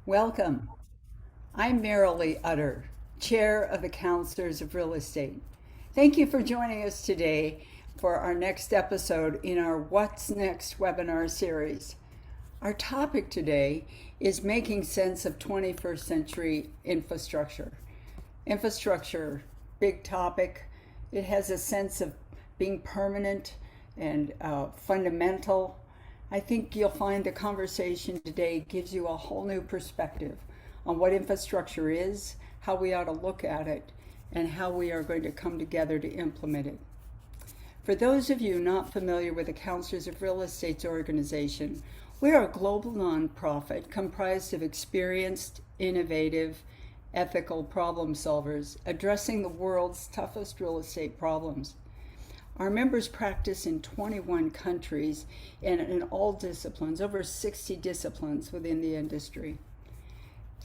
Welcome. I'm Marilee Utter, Chair of the Counselors of Real Estate. Thank you for joining us today for our next episode in our What's Next webinar series. Our topic today is making sense of 21st century infrastructure. Infrastructure, big topic. It has a sense of being permanent and fundamental. I think you'll find the conversation today gives you a whole new perspective on what infrastructure is, how we ought to look at it, and how we are going to come together to implement it. For those of you not familiar with the Counselors of Real Estate's organization, we are a global nonprofit comprised of experienced, innovative, ethical problem solvers addressing the world's toughest real estate problems. Our members practice in 21 countries and in all disciplines, over 60 disciplines within the industry.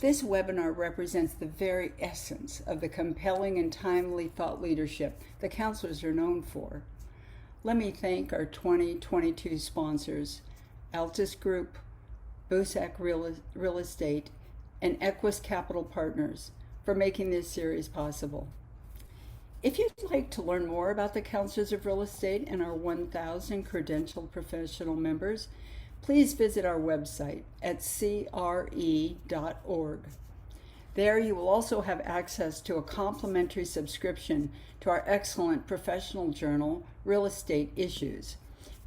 This webinar represents the very essence of the compelling and timely thought leadership the counselors are known for. Let me thank our 2022 sponsors, Altus Group, Busak Real Estate, and Equus Capital Partners for making this series possible. If you'd like to learn more about the Counselors of Real Estate and our 1,000 credentialed professional members, please visit our website at cre.org. There you will also have access to a complimentary subscription to our excellent professional journal, Real Estate Issues.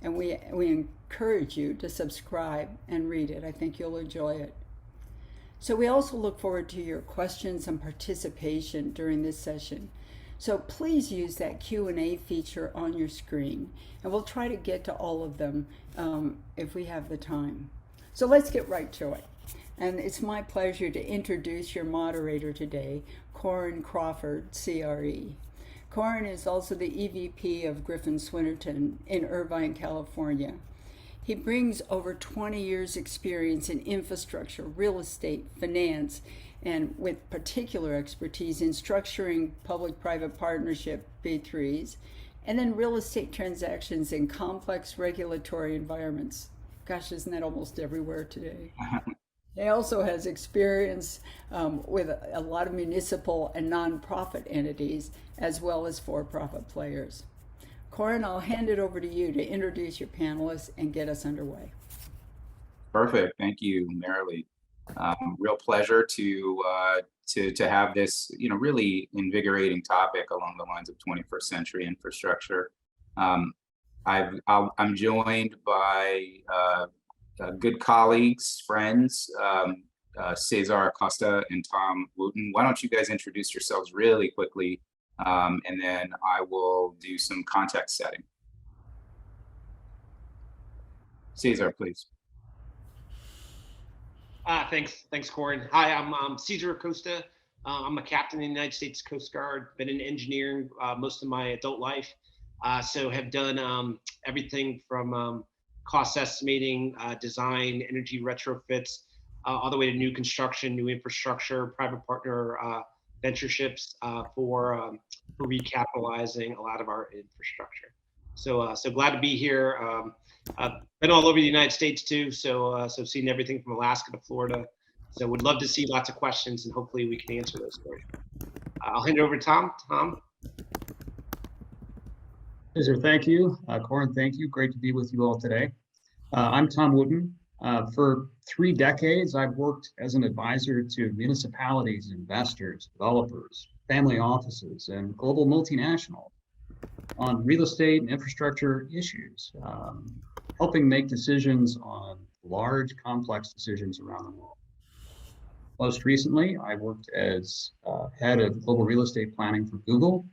And we encourage you to subscribe and read it. I think you'll enjoy it. So we also look forward to your questions and participation during this session. So please use that Q&A feature on your screen, and we'll try to get to all of them if we have the time. So let's get right to it. And it's my pleasure to introduce your moderator today, Korin Crawford, CRE. Korin is also the EVP of Griffin Swinnerton in Irvine, California. He brings over 20 years experience in infrastructure, real estate, finance, and with particular expertise in structuring public-private partnership B3s, and then real estate transactions in complex regulatory environments. Gosh, isn't that almost everywhere today? He also has experience with a lot of municipal and nonprofit entities, as well as for-profit players. Korin, I'll hand it over to you to introduce your panelists and get us underway. Perfect. Thank you, Marilee. Real pleasure to have this, really invigorating topic along the lines of 21st century infrastructure. I'm joined by good colleagues, friends, Cesar Acosta and Tom Wootten. Why don't you guys introduce yourselves really quickly, and then I will do some context setting. Cesar, please. Thanks, Korin. Hi, I'm Cesar Acosta. I'm a captain in the United States Coast Guard. Been in engineering most of my adult life, so have done everything from cost estimating, design, energy retrofits, all the way to new construction, new infrastructure, private partner ventureships for recapitalizing a lot of our infrastructure. So glad to be here. I've been all over the United States too, so seen everything from Alaska to Florida. So would love to see lots of questions, and hopefully we can answer those for you. I'll hand it over to Tom. Tom. Cesar, thank you. Korin, thank you. Great to be with you all today. I'm Tom Wootten. For 3 decades, I've worked as an advisor to municipalities, investors, developers, family offices, and global multinationals on real estate and infrastructure issues, helping make decisions on large, complex decisions around the world. Most recently, I worked as head of global real estate planning for Google.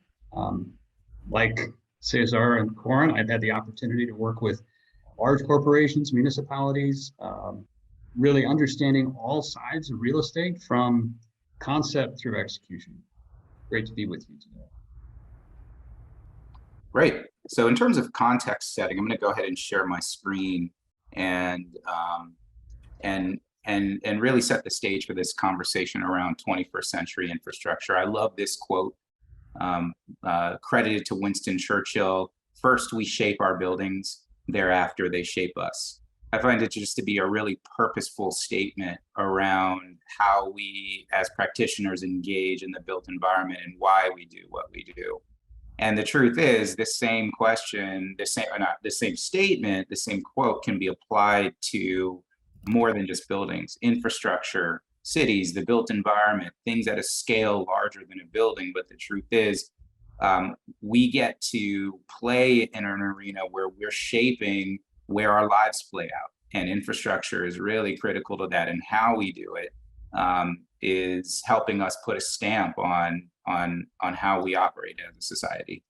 Like Cesar and Korin, I've had the opportunity to work with large corporations, municipalities, really understanding all sides of real estate from concept through execution. Great to be with you today. Great. So in terms of context setting, I'm going to go ahead and share my screen and really set the stage for this conversation around 21st century infrastructure. I love this quote, credited to Winston Churchill: "First we shape our buildings, thereafter they shape us." I find it just to be a really purposeful statement around how we as practitioners engage in the built environment and why we do what we do. And the truth is, this same question, the same statement, the same quote can be applied to more than just buildings, infrastructure, cities, the built environment, things at a scale larger than a building. But the truth is, we get to play in an arena where we're shaping where our lives play out. And infrastructure is really critical to that. And how we do it is helping us put a stamp on how we operate as a society.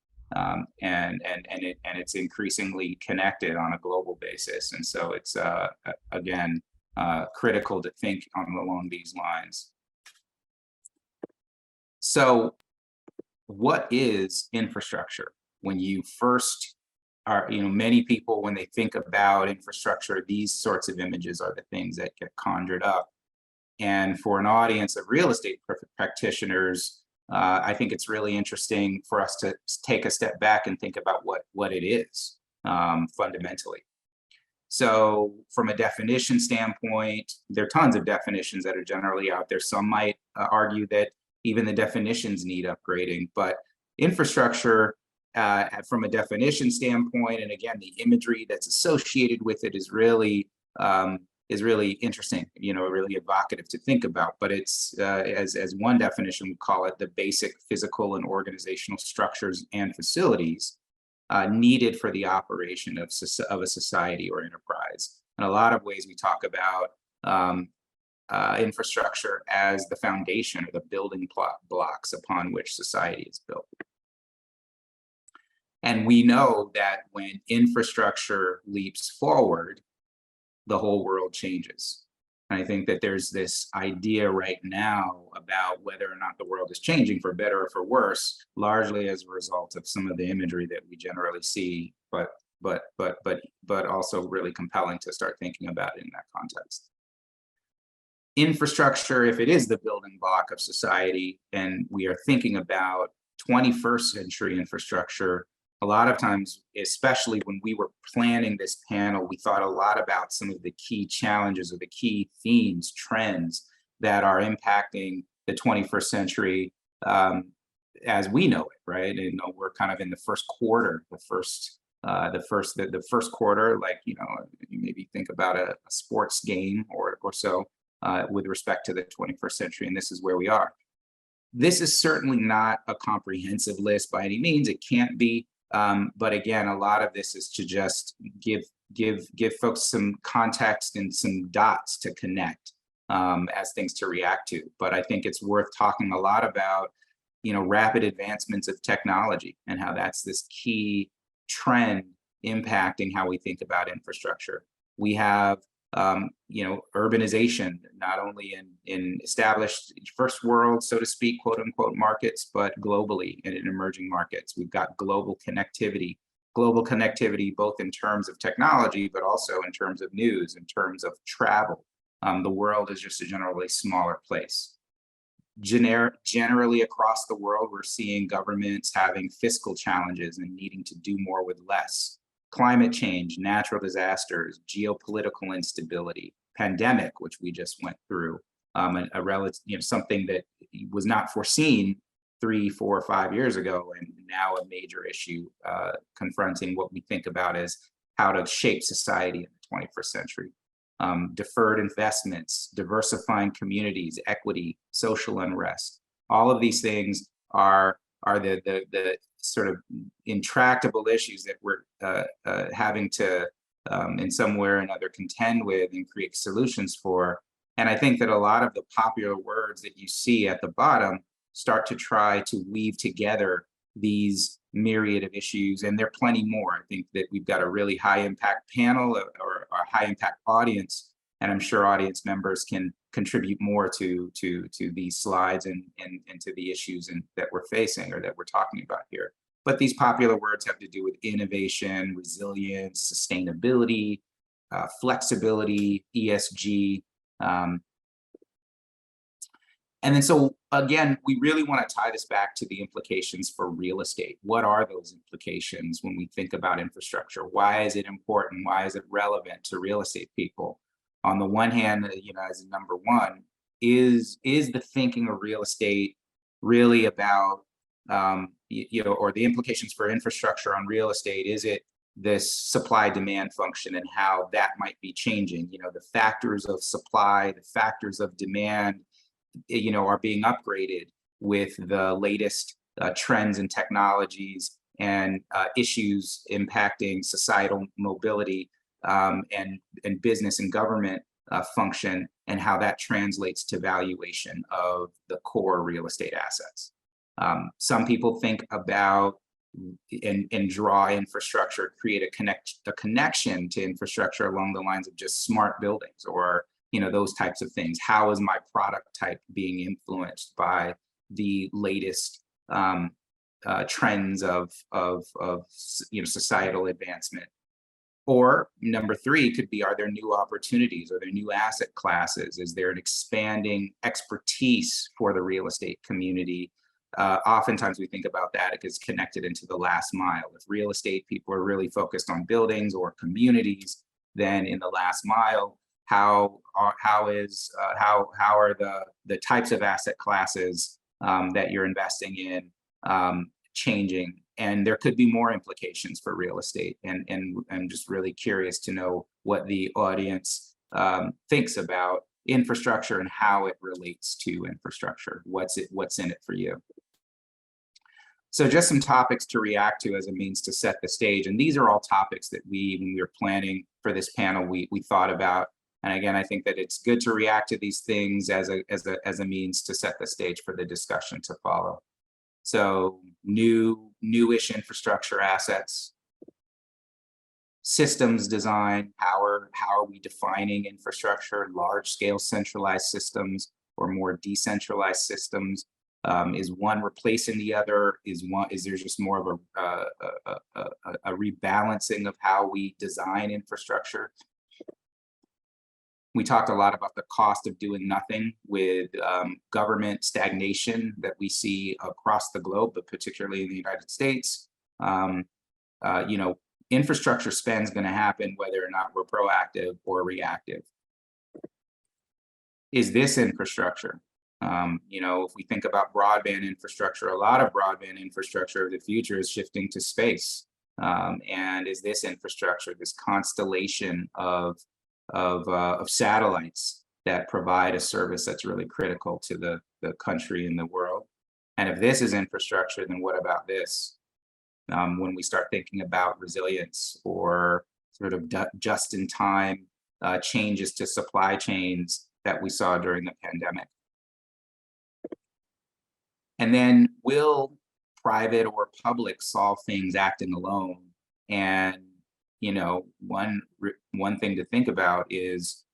And it's increasingly connected on a global basis. And so it's, again, critical to think along these lines. So what is infrastructure? When you first are, many people, when they think about infrastructure, these sorts of images are the things that get conjured up. And for an audience of real estate practitioners, I think it's really interesting for us to take a step back and think about what it is fundamentally. So from a definition standpoint, there are tons of definitions that are generally out there. Some might argue that even the definitions need upgrading, but infrastructure from a definition standpoint, and again, the imagery that's associated with it is really interesting, really evocative to think about. But it's, as one definition would call it, the basic physical and organizational structures and facilities needed for the operation of a society or enterprise. In a lot of ways, we talk about infrastructure as the foundation or the building blocks upon which society is built. And we know that when infrastructure leaps forward, the whole world changes. And I think that there's this idea right now about whether or not the world is changing for better or for worse, largely as a result of some of the imagery that we generally see, but also really compelling to start thinking about it in that context. Infrastructure, if it is the building block of society, and we are thinking about 21st century infrastructure, a lot of times, especially when we were planning this panel, we thought a lot about some of the key challenges or the key themes, trends that are impacting the 21st century as we know it, right? And we're kind of in the first quarter, the first quarter, like, you maybe think about a sports game or so with respect to the 21st century, and this is where we are. This is certainly not a comprehensive list by any means. It can't be. But again, a lot of this is to just give folks some context and some dots to connect as things to react to. But I think it's worth talking a lot about, rapid advancements of technology and how that's this key trend impacting how we think about infrastructure. We have, urbanization, not only in established first world, so to speak, quote unquote, markets, but globally and in emerging markets. We've got global connectivity both in terms of technology, but also in terms of news, in terms of travel. The world is just a generally smaller place. Generally across the world, we're seeing governments having fiscal challenges and needing to do more with less. Climate change, natural disasters, geopolitical instability, pandemic, which we just went through, something that was not foreseen 3, 4, 5 years ago, and now a major issue confronting what we think about as how to shape society in the 21st century. Deferred investments, diversifying communities, equity, social unrest. All of these things are the sort of intractable issues that we're having to, in some way or another, contend with and create solutions for. And I think that a lot of the popular words that you see at the bottom start to try to weave together these myriad of issues, and there are plenty more. I think that we've got a really high impact panel or a high impact audience, and I'm sure audience members can contribute more to these slides and to the issues that we're facing or that we're talking about here. But these popular words have to do with innovation, resilience, sustainability, flexibility, ESG. And then so again, we really want to tie this back to the implications for real estate. What are those implications when we think about infrastructure? Why is it important? Why is it relevant to real estate people? On the one hand, as number one, is the thinking of real estate really about, or the implications for infrastructure on real estate? Is it this supply-demand function and how that might be changing? The factors of supply, the factors of demand, are being upgraded with the latest trends and technologies and issues impacting societal mobility, and business and government function, and how that translates to valuation of the core real estate assets. Some people think about and draw infrastructure, create a connection to infrastructure along the lines of just smart buildings, or those types of things. How is my product type being influenced by the latest trends of societal advancement? Or number three could be, are there new opportunities? Are there new asset classes? Is there an expanding expertise for the real estate community? Oftentimes we think about that as connected into the last mile. If real estate people are really focused on buildings or communities, then in the last mile, how are the types of asset classes that you're investing in changing? And there could be more implications for real estate. And I'm just really curious to know what the audience thinks about infrastructure and how it relates to infrastructure. What's in it for you? So just some topics to react to as a means to set the stage. And these are all topics that when we were planning for this panel, we thought about. And again, I think that it's good to react to these things as a means to set the stage for the discussion to follow. So newish infrastructure assets, systems design. How are we defining infrastructure? Large scale centralized systems or more decentralized systems? Is one replacing the other? Is there just more of a rebalancing of how we design infrastructure? We talked a lot about the cost of doing nothing with government stagnation that we see across the globe, but particularly in the United States. Infrastructure spend is going to happen whether or not we're proactive or reactive. Is this infrastructure? If we think about broadband infrastructure, a lot of broadband infrastructure of the future is shifting to space. And is this infrastructure, this constellation of satellites that provide a service that's really critical to the country and the world? And if this is infrastructure, then what about this? When we start thinking about resilience or sort of just-in-time changes to supply chains that we saw during the pandemic. And then will private or public solve things acting alone? And one thing to think about is,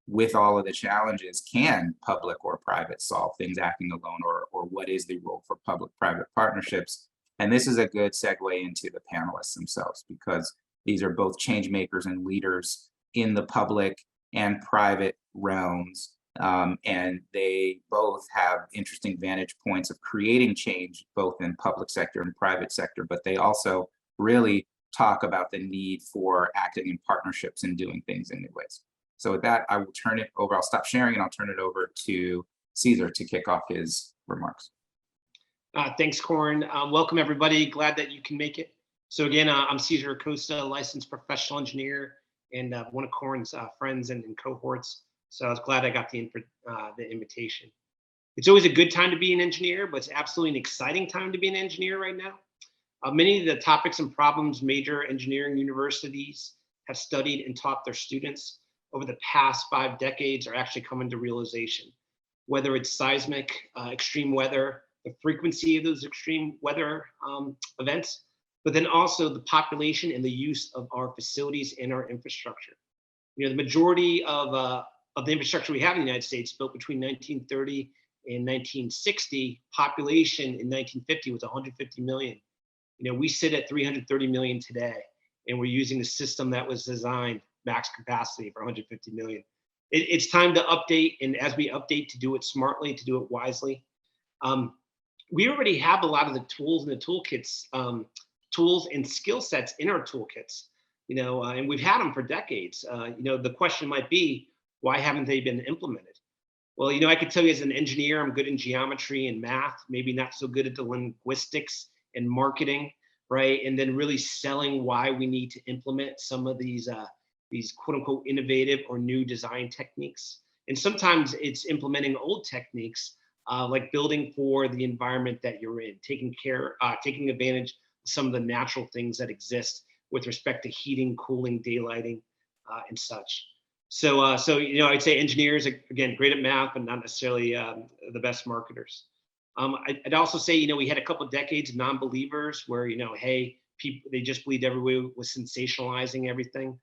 with all of the challenges, can public or private solve things acting alone, or what is the role for public-private partnerships? And this is a good segue into the panelists themselves, because these are both change makers and leaders in the public and private realms. And they both have interesting vantage points of creating change, both in public sector and private sector, but they also really talk about the need for acting in partnerships and doing things in new ways. So with that, I will turn it over. I'll stop sharing and I'll turn it over to Cesar to kick off his remarks. Thanks, Korin. Welcome, everybody. Glad that you can make it. So again, I'm Cesar Acosta, licensed professional engineer and one of Korin's friends and cohorts. So I was glad I got the invitation. It's always a good time to be an engineer, but it's absolutely an exciting time to be an engineer right now. Many of the topics and problems major engineering universities have studied and taught their students over the past 5 decades are actually coming to realization. Whether it's seismic, extreme weather, the frequency of those extreme weather events, but then also the population and the use of our facilities and our infrastructure. The majority of the infrastructure we have in the United States built between 1930 and 1960, population in 1950 was 150 million. We sit at 330 million today, and we're using the system that was designed max capacity for 150 million. It's time to update, and as we update, to do it smartly, to do it wisely. We already have a lot of the tools and the toolkits, tools and skill sets in our toolkits, and we've had them for decades. The question might be, why haven't they been implemented? Well, I could tell you as an engineer, I'm good in geometry and math, maybe not so good at the linguistics and marketing, right? And then really selling why we need to implement some of these quote unquote innovative or new design techniques. And sometimes it's implementing old techniques, like building for the environment that you're in, taking advantage of some of the natural things that exist with respect to heating, cooling, daylighting, and such. So I'd say engineers, again, great at math, but not necessarily the best marketers. I'd also say, we had a couple of decades of non-believers where, hey, people, they just believed everyone was sensationalizing everything.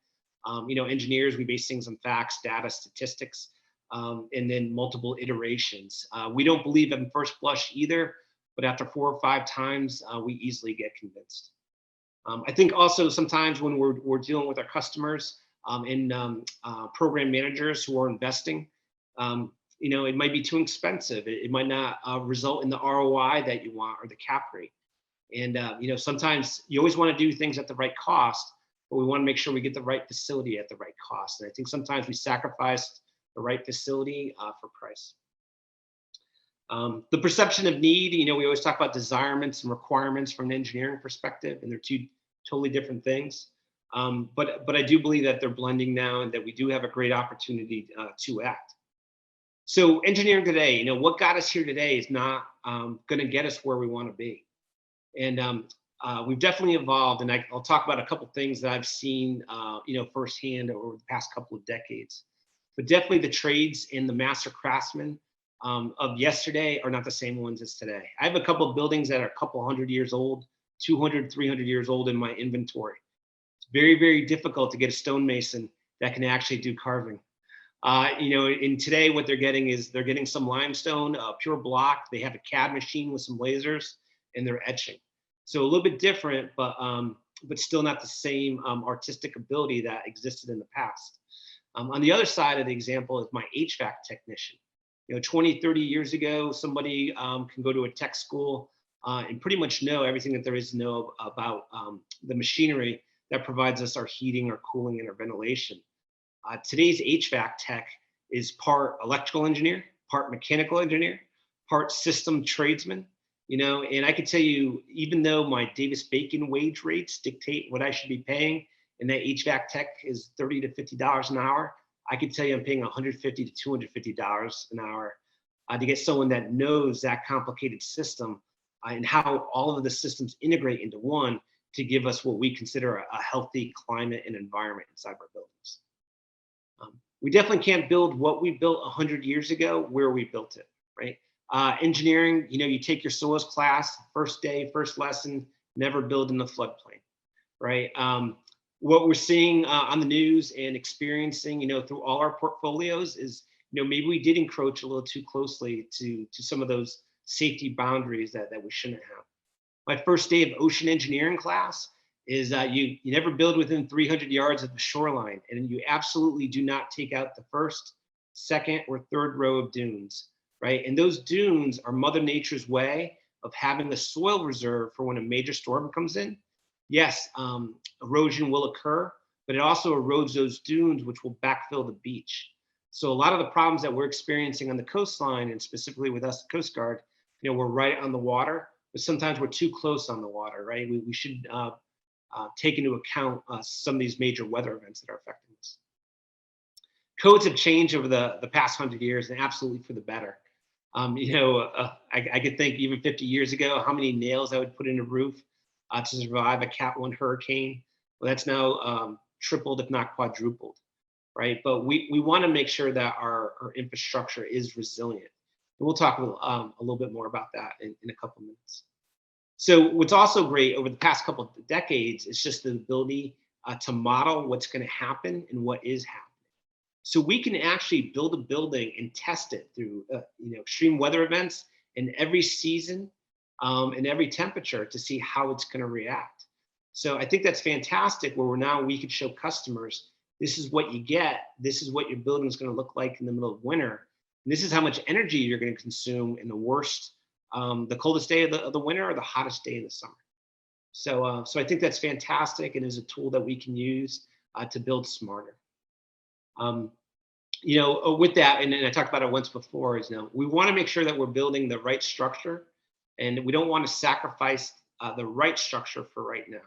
Engineers, we base things on facts, data, statistics, and then multiple iterations. We don't believe in first blush either, but after 4 or 5 times, we easily get convinced. I think also sometimes when we're dealing with our customers, and program managers who are investing, it might be too expensive. It might not result in the ROI that you want or the cap rate. And sometimes you always want to do things at the right cost, but we want to make sure we get the right facility at the right cost. And I think sometimes we sacrifice the right facility for price. The perception of need, we always talk about desirements and requirements from an engineering perspective, and they're two totally different things. But I do believe that they're blending now and that we do have a great opportunity to act. So engineering today, what got us here today is not going to get us where we want to be. And we've definitely evolved. And I'll talk about a couple things that I've seen, firsthand over the past couple of decades. But definitely the trades and the master craftsmen of yesterday are not the same ones as today. I have a couple of buildings that are a couple 100 years old, 200, 300 years old in my inventory. Very, very difficult to get a stonemason that can actually do carving. And today what they're getting is they're getting some limestone, pure block. They have a CAD machine with some lasers, and they're etching. So a little bit different, but still not the same artistic ability that existed in the past. On the other side of the example is my HVAC technician. 20, 30 years ago, somebody can go to a tech school and pretty much know everything that there is to know about the machinery that provides us our heating, our cooling, and our ventilation. Today's HVAC tech is part electrical engineer, part mechanical engineer, part system tradesman, and I can tell you, even though my Davis-Bacon wage rates dictate what I should be paying, and that HVAC tech is $30 to $50 an hour, I can tell you I'm paying $150 to $250 an hour to get someone that knows that complicated system and how all of the systems integrate into one to give us what we consider a healthy climate and environment inside our buildings. We definitely can't build what we built 100 years ago where we built it, right? Engineering, you take your soils class, first day, first lesson, never build in the floodplain, right? What we're seeing on the news and experiencing, through all our portfolios is, maybe we did encroach a little too closely to some of those safety boundaries that we shouldn't have. My first day of ocean engineering class is you never build within 300 yards of the shoreline, and you absolutely do not take out the first, second, or third row of dunes, right? And those dunes are Mother Nature's way of having a soil reserve for when a major storm comes in. Yes, erosion will occur, but it also erodes those dunes, which will backfill the beach. So a lot of the problems that we're experiencing on the coastline, and specifically with us, the Coast Guard, we're right on the water, but sometimes we're too close on the water, right? We should take into account some of these major weather events that are affecting us. Codes have changed over the past 100 years, and absolutely for the better. I could think even 50 years ago how many nails I would put in a roof to survive a Cat 1 hurricane. Well, that's now tripled, if not quadrupled, right? But we want to make sure that our infrastructure is resilient. And we'll talk a little bit more about that in a couple minutes. So what's also great over the past couple of decades is just the ability to model what's going to happen and what is happening. So we can actually build a building and test it through extreme weather events in every season and every temperature to see how it's going to react. So I think that's fantastic where we can show customers, this is what you get, this is what your building is going to look like in the middle of winter. And this is how much energy you're going to consume in the worst, the coldest day of the winter or the hottest day of the summer. So I think that's fantastic and is a tool that we can use to build smarter. With that, and I talked about it once before, is we want to make sure that we're building the right structure, and we don't want to sacrifice the right structure for right now.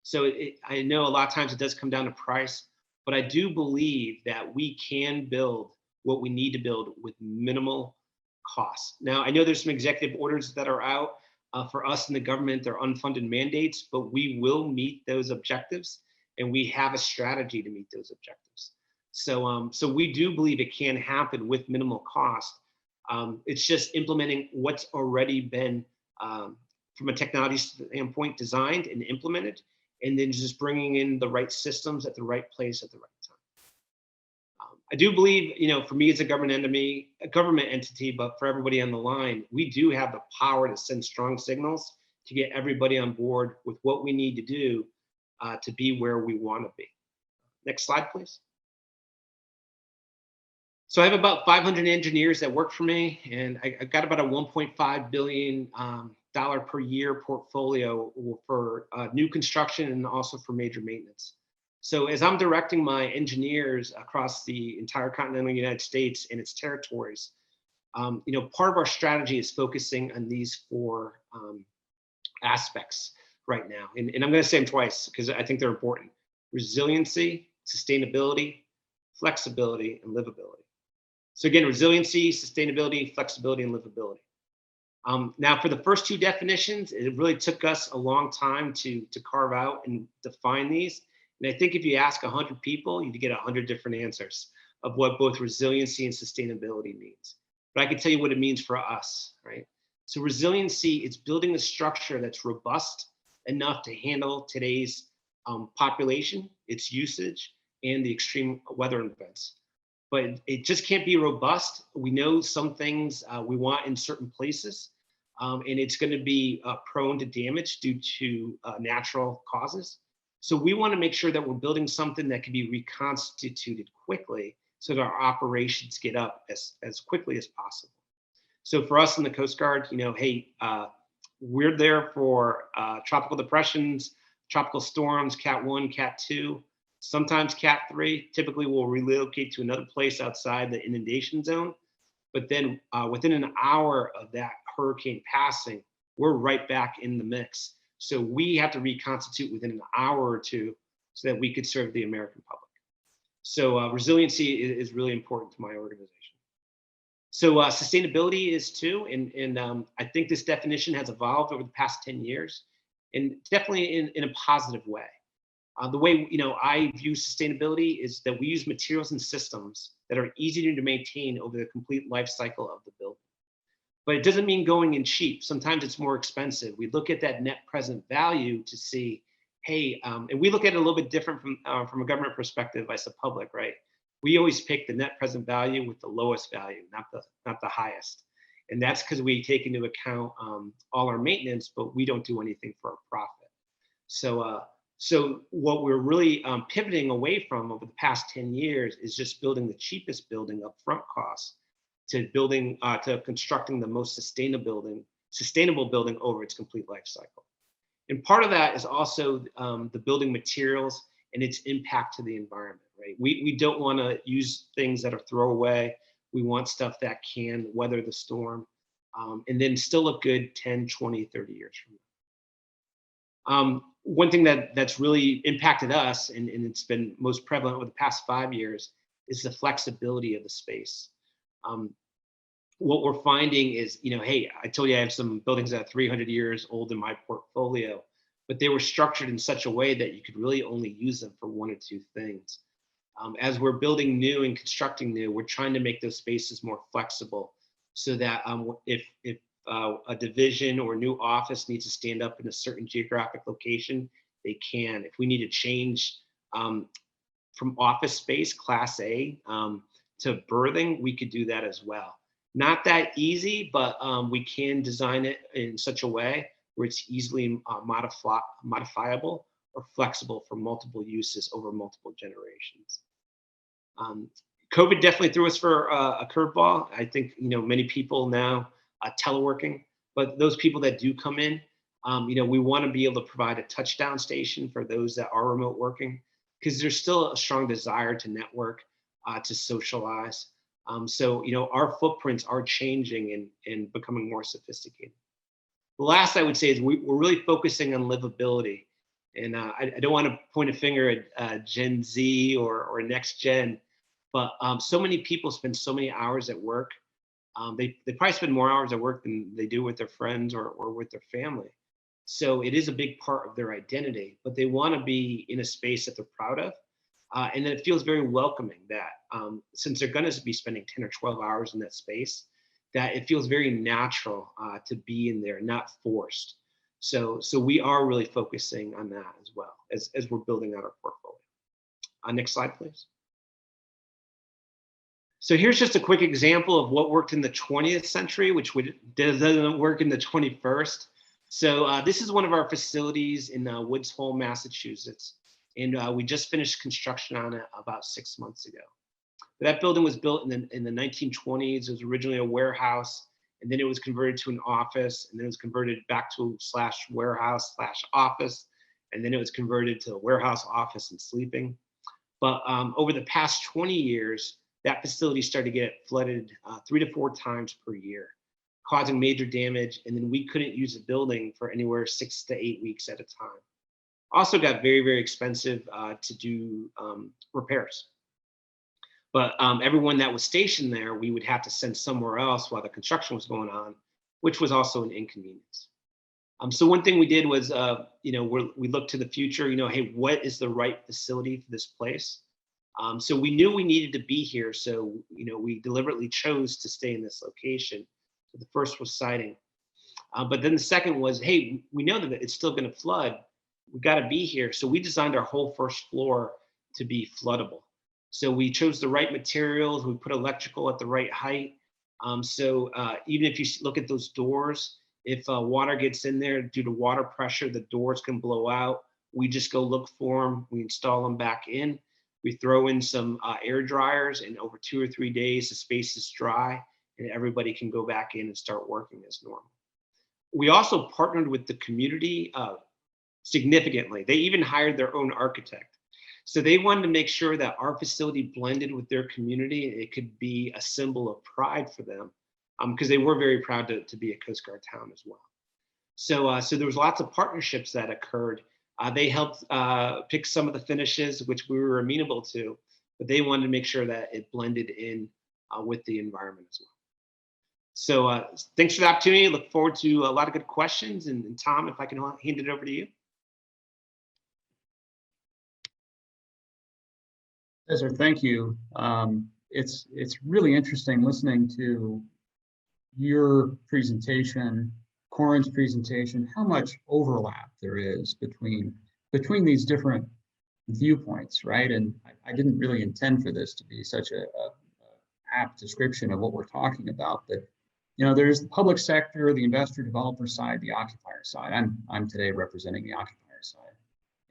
So I know a lot of times it does come down to price, but I do believe that we can build what we need to build with minimal costs. Now, I know there's some executive orders that are out for us in the government. They're unfunded mandates, but we will meet those objectives, and we have a strategy to meet those objectives. So we do believe it can happen with minimal cost. It's just implementing what's already been, from a technology standpoint, designed and implemented, and then just bringing in the right systems at the right place at the right time. I do believe, for me as a government entity, but for everybody on the line, we do have the power to send strong signals to get everybody on board with what we need to do to be where we want to be. Next slide, please. So I have about 500 engineers that work for me, and I've got about a $1.5 billion per year portfolio for new construction and also for major maintenance. So as I'm directing my engineers across the entire continental United States and its territories, part of our strategy is focusing on these four aspects right now. And I'm going to say them twice because I think they're important: resiliency, sustainability, flexibility, and livability. So again, resiliency, sustainability, flexibility, and livability. Now, for the first two definitions, it really took us a long time to carve out and define these. And I think if you ask 100 people, you'd get 100 different answers of what both resiliency and sustainability means. But I can tell you what it means for us, right? So resiliency is building a structure that's robust enough to handle today's population, its usage, and the extreme weather events. But it just can't be robust. We know some things we want in certain places, and it's going to be prone to damage due to natural causes. So we want to make sure that we're building something that can be reconstituted quickly so that our operations get up as quickly as possible. So for us in the Coast Guard, we're there for tropical depressions, tropical storms, Cat 1, Cat 2. Sometimes Cat 3, typically we'll relocate to another place outside the inundation zone. But then within an hour of that hurricane passing, we're right back in the mix. So we have to reconstitute within an hour or two so that we could serve the American public. So resiliency is really important to my organization. So sustainability is too, and I think this definition has evolved over the past 10 years, and definitely in a positive way. The way I view sustainability is that we use materials and systems that are easier to maintain over the complete life cycle of the building. But it doesn't mean going in cheap. Sometimes it's more expensive. We look at that net present value to see, hey, and we look at it a little bit different from a government perspective as the public, right? We always pick the net present value with the lowest value, not the highest. And that's because we take into account all our maintenance, but we don't do anything for a profit. So what we're really pivoting away from over the past 10 years is just building the cheapest building upfront costs to constructing the most sustainable building over its complete life cycle. And part of that is also the building materials and its impact to the environment, right? We don't want to use things that are throwaway. We want stuff that can weather the storm and then still look good 10, 20, 30 years from now. One thing that's really impacted us, and it's been most prevalent over the past 5 years, is the flexibility of the space. What we're finding is, hey, I told you I have some buildings that are 300 years old in my portfolio, but they were structured in such a way that you could really only use them for one or two things. As we're building new and constructing new, we're trying to make those spaces more flexible so that if a division or a new office needs to stand up in a certain geographic location, they can. If we need to change from office space, Class A, to berthing, we could do that as well. Not that easy, but we can design it in such a way where it's easily modifiable or flexible for multiple uses over multiple generations. COVID definitely threw us for a curveball. I think many people now teleworking, but those people that do come in, we want to be able to provide a touchdown station for those that are remote working, because there's still a strong desire to network. to socialize. So, our footprints are changing and becoming more sophisticated. The last I would say is we're really focusing on livability. And I don't want to point a finger at Gen Z or next gen, but so many people spend so many hours at work. They probably spend more hours at work than they do with their friends or with their family. So it is a big part of their identity, but they want to be in a space that they're proud of. And then it feels very welcoming that since they're going to be spending 10 or 12 hours in that space, that it feels very natural to be in there, not forced. So we are really focusing on that as well as we're building out our portfolio. Next slide, please. So here's just a quick example of what worked in the 20th century, which doesn't work in the 21st. So this is one of our facilities in Woods Hole, Massachusetts. And we just finished construction on it about 6 months ago. That building was built in the 1920s. It was originally a warehouse, and then it was converted to an office, and then it was converted back to /warehouse/office, and then it was converted to a warehouse, office, and sleeping. But over the past 20 years, that facility started to get flooded 3 to 4 times per year, causing major damage, and then we couldn't use the building for anywhere 6 to 8 weeks at a time. Also got very, very expensive to do repairs. But everyone that was stationed there, we would have to send somewhere else while the construction was going on, which was also an inconvenience. So one thing we did was, we looked to the future, hey, what is the right facility for this place? So we knew we needed to be here. So, we deliberately chose to stay in this location. So the first was siding. But then the second was, hey, we know that it's still going to flood. We got to be here. So we designed our whole first floor to be floodable. So we chose the right materials. We put electrical at the right height. So even if you look at those doors, if water gets in there due to water pressure, the doors can blow out. We just go look for them. We install them back in. We throw in some air dryers, and over 2 or 3 days, the space is dry, and everybody can go back in and start working as normal. We also partnered with the community significantly. They even hired their own architect. So they wanted to make sure that our facility blended with their community. It could be a symbol of pride for them, because they were very proud to be a Coast Guard town as well. So there was lots of partnerships that occurred. They helped pick some of the finishes, which we were amenable to, but they wanted to make sure that it blended in with the environment as well. So thanks for the opportunity. Look forward to a lot of good questions. And Tom, if I can hand it over to you. Cesar, thank you. It's really interesting listening to your presentation, Korin's presentation, how much overlap there is between these different viewpoints, right? And I didn't really intend for this to be such a apt description of what we're talking about, but there's the public sector, the investor developer side, the occupier side. I'm today representing the occupier side.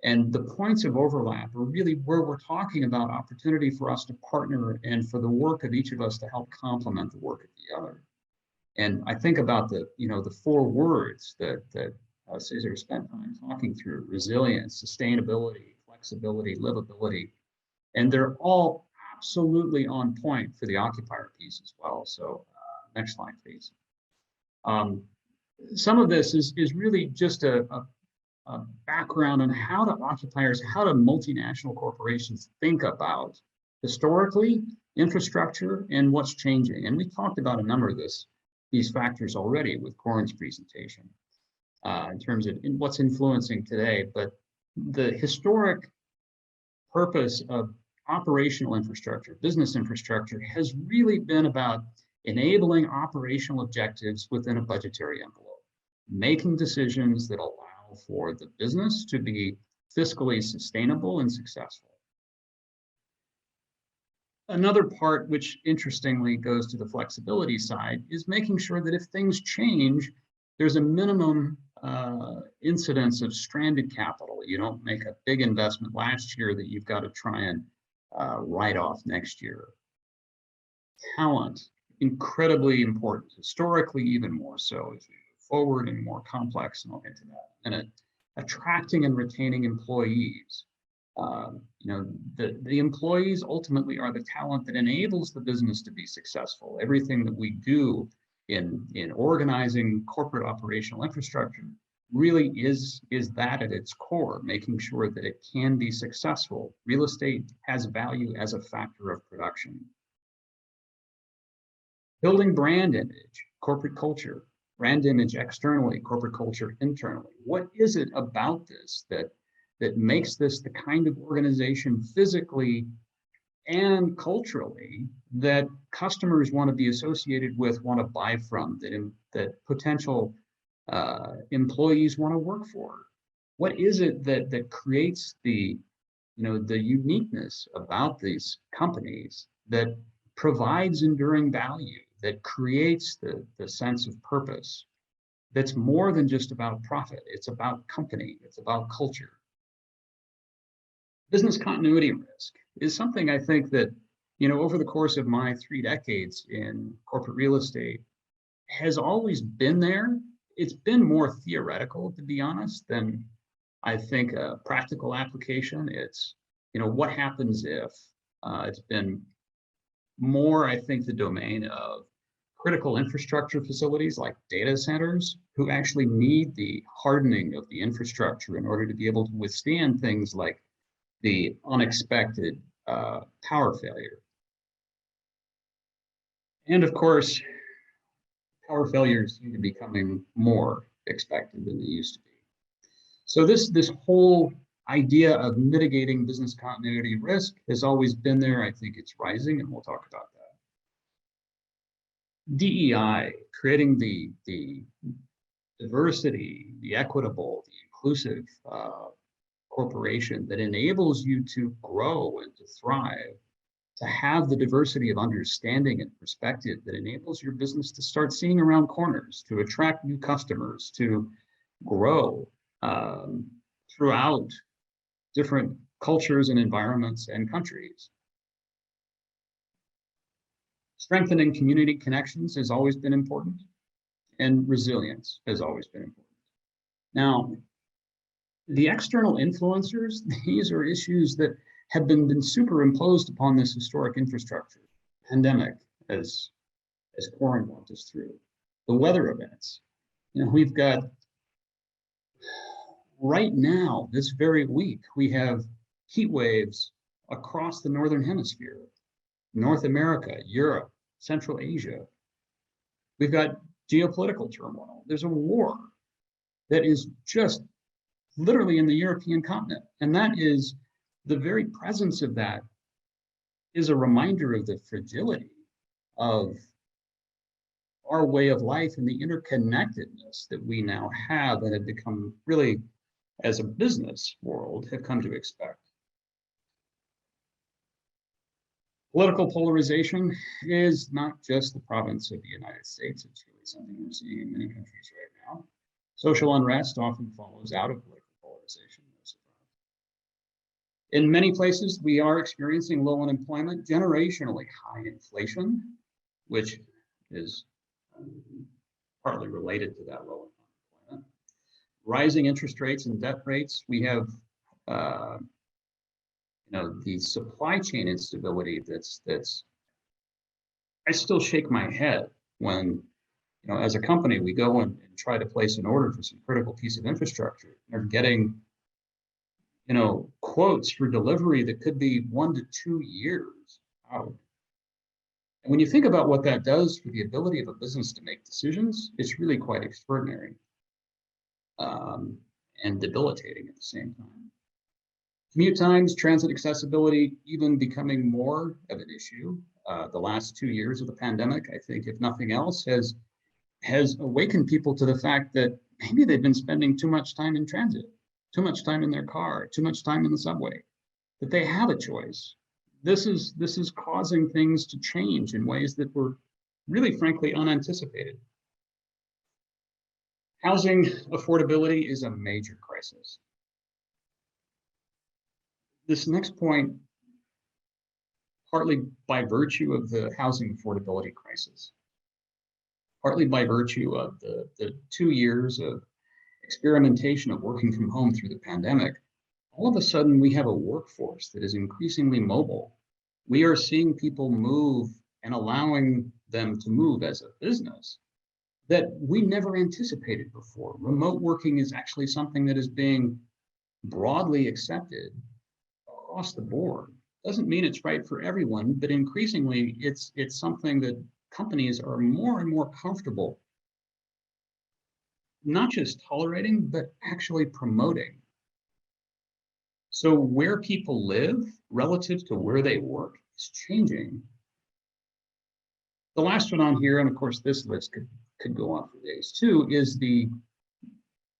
And the points of overlap are really where we're talking about opportunity for us to partner and for the work of each of us to help complement the work of the other. And I think about the 4 words that Cesar spent time talking through: resilience, sustainability, flexibility, livability. And they're all absolutely on point for the occupier piece as well. So next slide, please. Some of this is really just a background on how do multinational corporations think about historically infrastructure and what's changing. And we talked about a number of these factors already with Korin's presentation in terms of what's influencing today. But the historic purpose of operational infrastructure, business infrastructure, has really been about enabling operational objectives within a budgetary envelope, making decisions that allow for the business to be fiscally sustainable and successful. Another part, which interestingly goes to the flexibility side, is making sure that if things change, there's a minimum incidence of stranded capital. You don't make a big investment last year that you've got to try and write off next year. Talent, incredibly important, historically even more so as we move forward and more complex, and I'll get to that in a minute. Attracting and retaining employees. The employees ultimately are the talent that enables the business to be successful. Everything that we do in organizing corporate operational infrastructure really is that at its core, making sure that it can be successful. Real estate has value as a factor of production. Building brand image, corporate culture, brand image externally, corporate culture internally. What is it about this that makes this the kind of organization physically and culturally that customers want to be associated with, want to buy from, that potential employees want to work for? What is it that creates the uniqueness about these companies that provides enduring value, that creates the sense of purpose, that's more than just about profit? It's about company, it's about culture. Business continuity risk is something I think that, over the course of my 3 decades in corporate real estate has always been there. It's been more theoretical, to be honest, than I think a practical application. It's, what happens if? It's been more, I think, the domain of critical infrastructure facilities like data centers, who actually need the hardening of the infrastructure in order to be able to withstand things like the unexpected power failure. And of course, power failures seem to be becoming more expected than they used to be. So this whole idea of mitigating business continuity risk has always been there. I think it's rising, and we'll talk about that. DEI, creating the diversity, the equitable, the inclusive corporation that enables you to grow and to thrive, to have the diversity of understanding and perspective that enables your business to start seeing around corners, to attract new customers, to grow throughout different cultures and environments and countries. Strengthening community connections has always been important, and resilience has always been important. Now, the external influencers, these are issues that have been superimposed upon this historic infrastructure. Pandemic, as Korin walked us through. The weather events. We've got, right now, this very week, we have heat waves across the Northern Hemisphere, North America, Europe, Central Asia. We've got geopolitical turmoil. There's a war that is just literally in the European continent. And that is, the very presence of that is a reminder of the fragility of our way of life and the interconnectedness that we now have and have become really, as a business world, have come to expect. Political polarization is not just the province of the United States. It's really something we're seeing in many countries right now. Social unrest often follows out of political polarization. No surprise. In many places, we are experiencing low unemployment, generationally high inflation, which is partly related to that low unemployment. Rising interest rates and debt rates. We have the supply chain instability that's I still shake my head when, as a company, we go and try to place an order for some critical piece of infrastructure. They're getting, quotes for delivery that could be 1 to 2 years out. And when you think about what that does for the ability of a business to make decisions, it's really quite extraordinary and debilitating at the same time. Commute times, transit accessibility, even becoming more of an issue. The last 2 years of the pandemic, I think, if nothing else, has awakened people to the fact that maybe they've been spending too much time in transit, too much time in their car, too much time in the subway, that they have a choice. This is causing things to change in ways that were really, frankly, unanticipated. Housing affordability is a major crisis. This next point, partly by virtue of the housing affordability crisis, partly by virtue of the 2 years of experimentation of working from home through the pandemic, all of a sudden we have a workforce that is increasingly mobile. We are seeing people move and allowing them to move as a business that we never anticipated before. Remote working is actually something that is being broadly accepted across the board. Doesn't mean it's right for everyone, but increasingly it's something that companies are more and more comfortable not just tolerating, but actually promoting. So where people live relative to where they work is changing. The last one on here, and of course this list could go on for days too, is the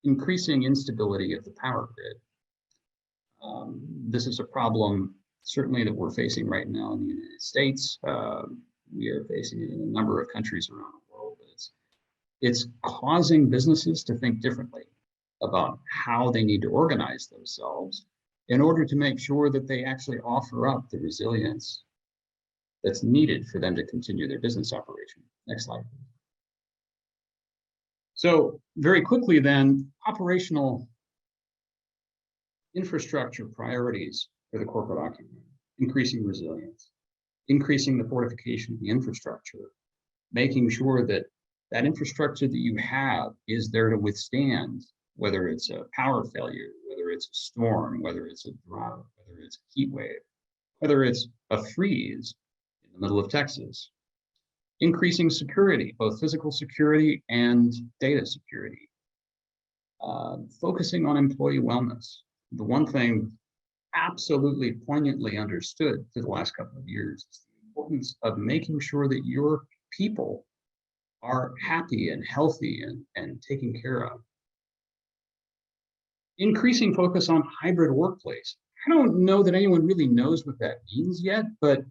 increasing instability of the power grid. This is a problem certainly that we're facing right now in the United States. We are facing it in a number of countries around the world. But it's causing businesses to think differently about how they need to organize themselves in order to make sure that they actually offer up the resilience that's needed for them to continue their business operation. Next slide. So very quickly then, operational infrastructure priorities for the corporate occupant: increasing resilience, increasing the fortification of the infrastructure, making sure that that infrastructure that you have is there to withstand, whether it's a power failure, whether it's a storm, whether it's a drought, whether it's a heat wave, whether it's a freeze in the middle of Texas. Increasing security, both physical security and data security. Focusing on employee wellness. The one thing absolutely poignantly understood for the last couple of years is the importance of making sure that your people are happy and healthy and taken care of. Increasing focus on hybrid workplace. I don't know that anyone really knows what that means yet, but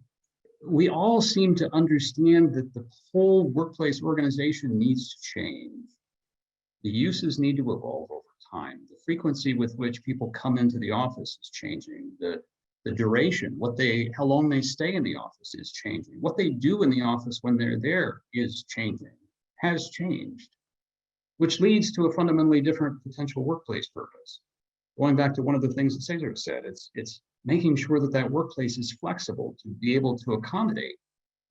we all seem to understand that the whole workplace organization needs to change. The uses need to evolve over time. The frequency with which people come into the office is changing. The duration, how long they stay in the office is changing. What they do in the office when they're there is changing, has changed, which leads to a fundamentally different potential workplace purpose. Going back to one of the things that Cesar said, it's making sure that that workplace is flexible to be able to accommodate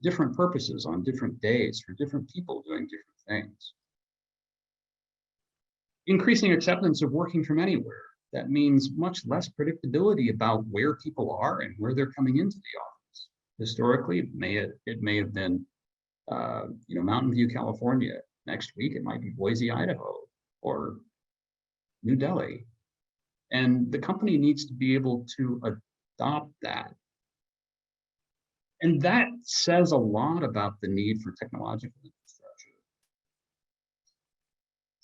different purposes on different days for different people doing different things. Increasing acceptance of working from anywhere. That means much less predictability about where people are and where they're coming into the office. Historically, it may have been Mountain View, California. Next week, it might be Boise, Idaho, or New Delhi. And the company needs to be able to adopt that. And that says a lot about the need for technological infrastructure.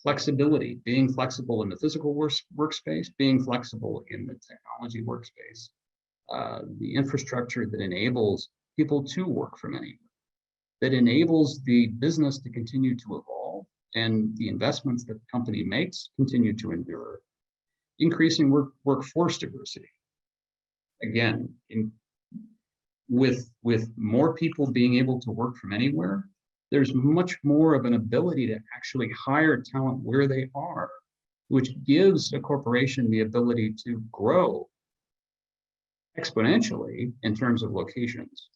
Flexibility, being flexible in the physical workspace, being flexible in the technology workspace. The infrastructure that enables people to work from anywhere, that enables the business to continue to evolve and the investments that the company makes continue to endure. Increasing workforce diversity. Again, with more people being able to work from anywhere, there's much more of an ability to actually hire talent where they are, which gives a corporation the ability to grow exponentially in terms of locations.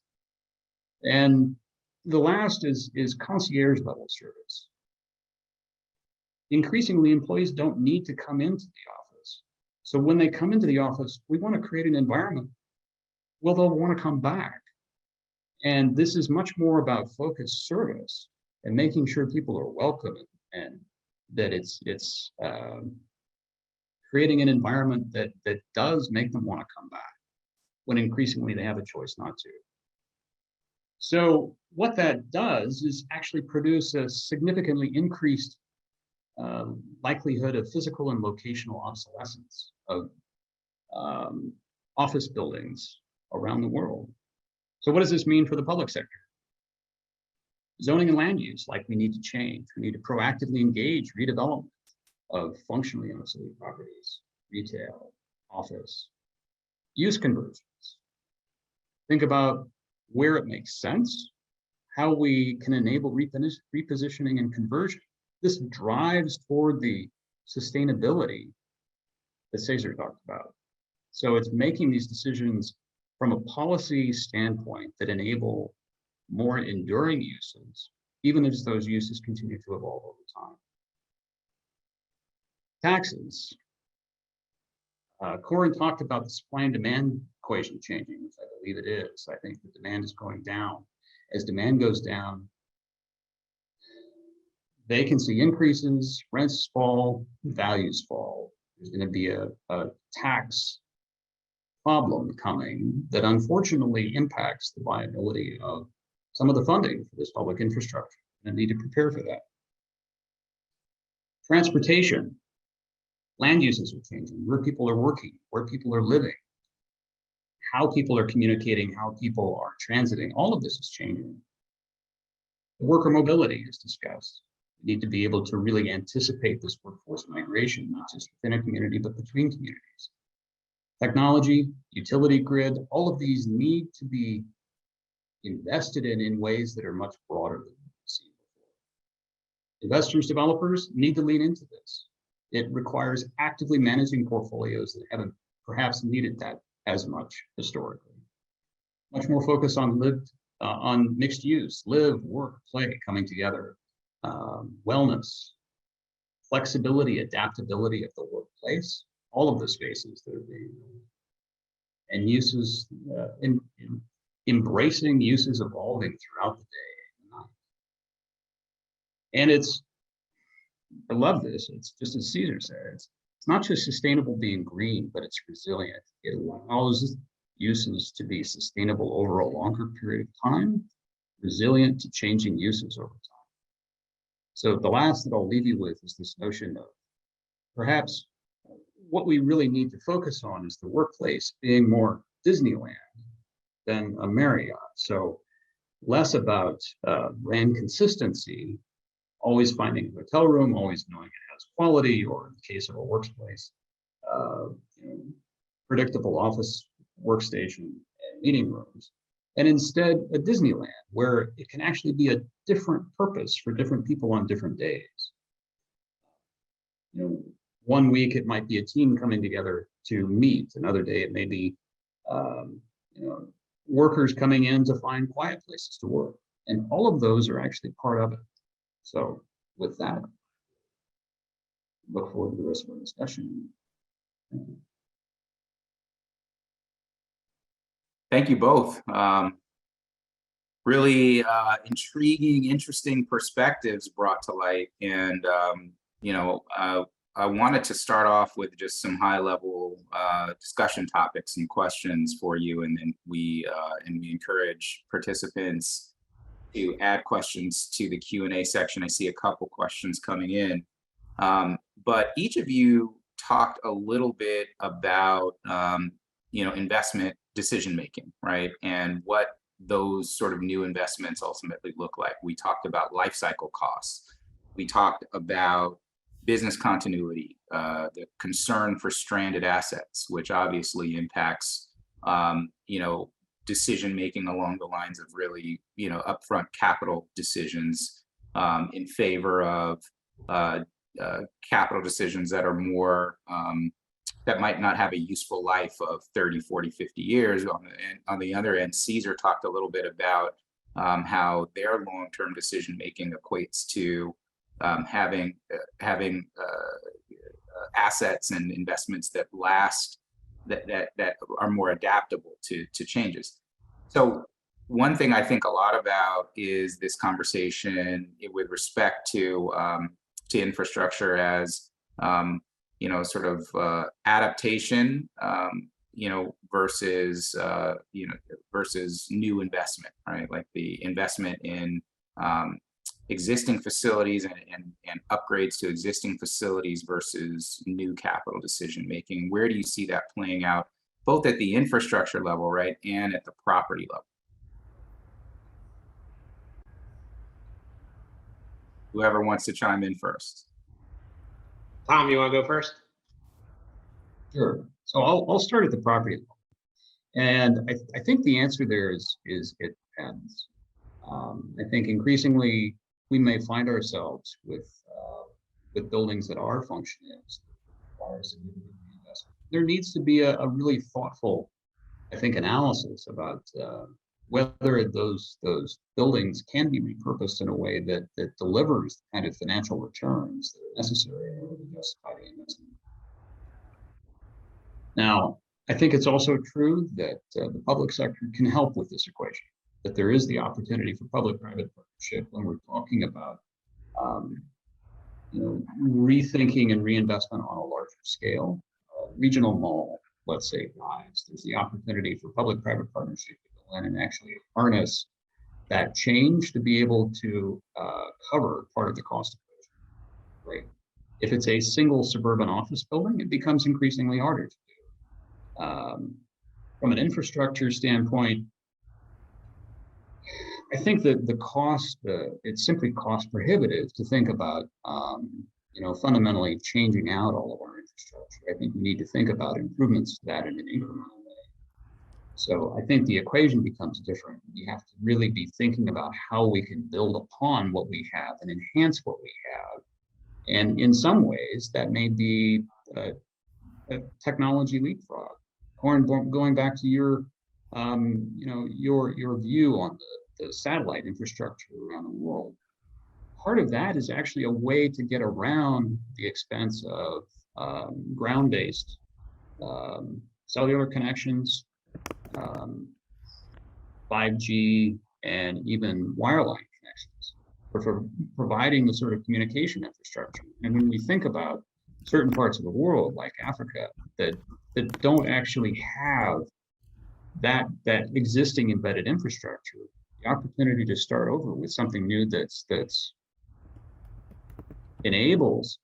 And the last is concierge level service. Increasingly, employees don't need to come into the office. So when they come into the office, we want to create an environment where they'll want to come back. And this is much more about focused service and making sure people are welcome and that it's creating an environment that does make them want to come back when increasingly they have a choice not to. So what that does is actually produce a significantly increased likelihood of physical and locational obsolescence of office buildings around the world. So what does this mean for the public sector? Zoning and land use likely need to change. We need to proactively engage redevelopment of functionally obsolete properties, retail, office, use conversions. Think about where it makes sense, how we can enable repositioning and conversion. This drives toward the sustainability that Cesar talked about. So it's making these decisions from a policy standpoint that enable more enduring uses, even as those uses continue to evolve over time. Taxes. Korin talked about the supply and demand equation changing, which I believe it is. I think the demand is going down. As demand goes down, vacancy increases, rents fall, values fall. There's going to be a tax problem coming that unfortunately impacts the viability of some of the funding for this public infrastructure, and need to prepare for that. Transportation. Land uses are changing, where people are working, where people are living, how people are communicating, how people are transiting. All of this is changing. The worker mobility is discussed. We need to be able to really anticipate this workforce migration, not just within a community, but between communities. Technology, utility grid, all of these need to be invested in ways that are much broader than we've seen before. Investors, developers need to lean into this. It requires actively managing portfolios that haven't perhaps needed that as much historically. Much more focus on mixed use, live, work, play, coming together, wellness, flexibility, adaptability of the workplace, all of the spaces that are being, and uses, embracing uses evolving throughout the day and night. And I love this. It's just as Cesar said, it's not just sustainable being green, but it's resilient. It allows uses to be sustainable over a longer period of time, resilient to changing uses over time. So the last that I'll leave you with is this notion of perhaps what we really need to focus on is the workplace being more Disneyland than a Marriott. So less about brand consistency, always finding a hotel room, always knowing it has quality, or in the case of a workplace, predictable office workstation and meeting rooms. And instead a Disneyland where it can actually be a different purpose for different people on different days. One week it might be a team coming together to meet. Another day it may be workers coming in to find quiet places to work. And all of those are actually part of it. So with that, look forward to the rest of our discussion. Thank you. Thank you both. Really intriguing, interesting perspectives brought to light. And, I wanted to start off with just some high-level discussion topics and questions for you, and then we encourage participants to add questions to the Q&A section. I see a couple questions coming in, but each of you talked a little bit about investment decision making, right, and what those sort of new investments ultimately look like. We talked about life cycle costs. We talked about business continuity, the concern for stranded assets, which obviously impacts, decision making along the lines of really, upfront capital decisions in favor of capital decisions that are more, that might not have a useful life of 30, 40, 50 years. On the other end, Cesar talked a little bit about how their long-term decision making equates to having assets and investments that last, that are more adaptable to changes. So one thing I think a lot about is this conversation with respect to infrastructure as sort of adaptation, versus versus new investment, right? Like the investment in existing facilities and upgrades to existing facilities versus new capital decision making. Where do you see that playing out, both at the infrastructure level, right, and at the property level? Whoever wants to chime in first. Tom, you want to go first? Sure. So I'll start at the property level, and I think the answer there is it depends. I think increasingly we may find ourselves with buildings that are functioning as require significant investment. there needs to be a really thoughtful, I think, analysis about whether those buildings can be repurposed in a way that delivers the kind of financial returns that are necessary in order to justify the investment. Now, I think it's also true that the public sector can help with this equation, that there is the opportunity for public-private partnership when we're talking about rethinking and reinvestment on a larger scale. Regional mall, let's say, lives. There's the opportunity for public-private partnership to go in and actually harness that change to be able to cover part of the cost equation, right? If it's a single suburban office building, it becomes increasingly harder to do. From an infrastructure standpoint, I think that the cost, it's simply cost prohibitive to think about, fundamentally changing out all of our infrastructure. I think we need to think about improvements to that in an incremental way. So I think the equation becomes different. We have to really be thinking about how we can build upon what we have and enhance what we have. And in some ways, that may be a technology leapfrog. Korin, going back to your view on the satellite infrastructure around the world. Part of that is actually a way to get around the expense of ground-based cellular connections, 5G, and even wireline connections, for providing the sort of communication infrastructure. And when we think about certain parts of the world, like Africa, that don't actually have that existing embedded infrastructure, the opportunity to start over with something new that's enables